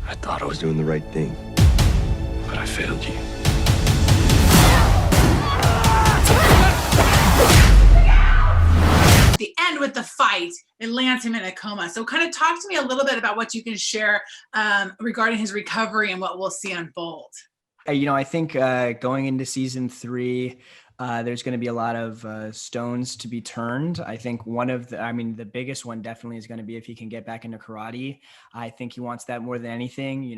I thought I was doing the right thing, but I failed you. The end with the fight, it lands him in a coma. So kind of talk to me a little bit about what you can share regarding his recovery and what we'll see unfold. I think going into season 3, there's going to be a lot of stones to be turned. I think the biggest one definitely is going to be if he can get back into karate. I think he wants that more than anything.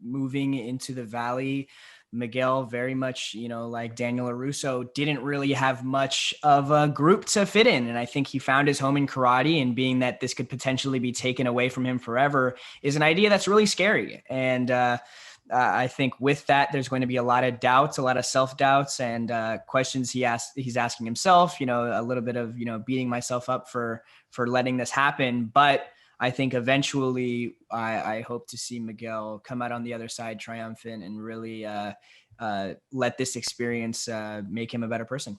Moving into the valley, Miguel very much, like Daniel LaRusso, didn't really have much of a group to fit in. And I think he found his home in karate, and being that this could potentially be taken away from him forever is an idea that's really scary. And I think with that, there's going to be a lot of doubts, a lot of self-doubts and questions he's asking himself, a little bit of, beating myself up for letting this happen. But I think eventually I hope to see Miguel come out on the other side triumphant and really let this experience make him a better person.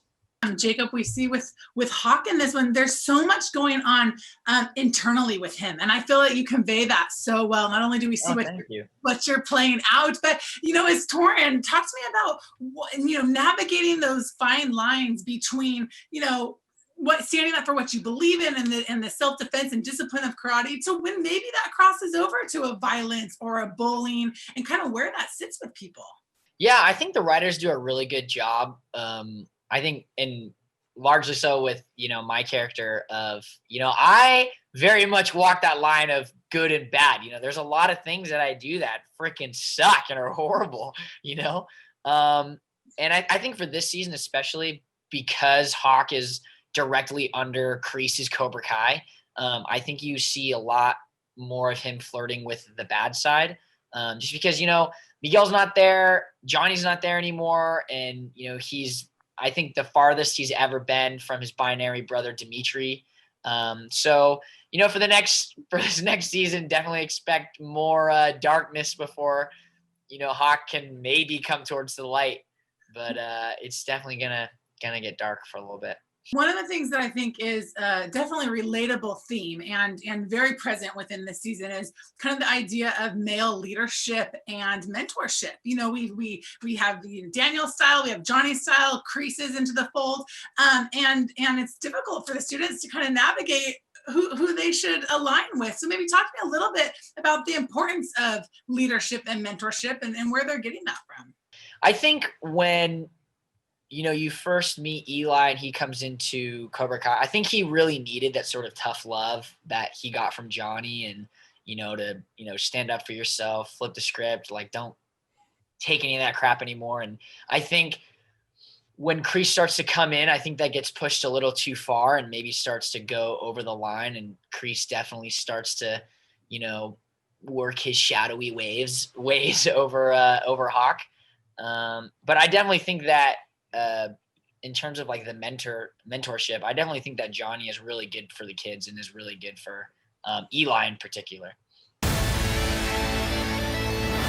Jacob, we see with Hawk in this one, there's so much going on internally with him. And I feel like you convey that so well. Not only do we see what you're playing out, but, as Torin, talk to me about, navigating those fine lines between, what standing up for what you believe in and the self-defense and discipline of karate to when maybe that crosses over to a violence or a bullying and kind of where that sits with people. Yeah, I think the writers do a really good job. I think, and largely so with, my character of, I very much walk that line of good and bad. There's a lot of things that I do that freaking suck and are horrible, and I think for this season, especially because Hawk is directly under Kreese's Cobra Kai, I think you see a lot more of him flirting with the bad side, just because, Miguel's not there, Johnny's not there anymore, and, he's, I think, the farthest he's ever been from his binary brother, Dimitri. So, for this next season, definitely expect more darkness before, Hawk can maybe come towards the light. But it's definitely gonna get dark for a little bit. One of the things that I think is definitely a relatable theme and very present within this season is kind of the idea of male leadership and mentorship. We have Daniel style, we have Johnny style, Kreese's into the fold, and it's difficult for the students to kind of navigate who they should align with. So maybe talk to me a little bit about the importance of leadership and mentorship and where they're getting that from. I think when you first meet Eli and he comes into Cobra Kai, I think he really needed that sort of tough love that he got from Johnny and, to stand up for yourself, flip the script, like don't take any of that crap anymore. And I think when Kreese starts to come in, I think that gets pushed a little too far and maybe starts to go over the line, and Kreese definitely starts to, work his shadowy ways over Hawk. But I definitely think that, in terms of like the mentorship, I definitely think that Johnny is really good for the kids and is really good for Eli in particular.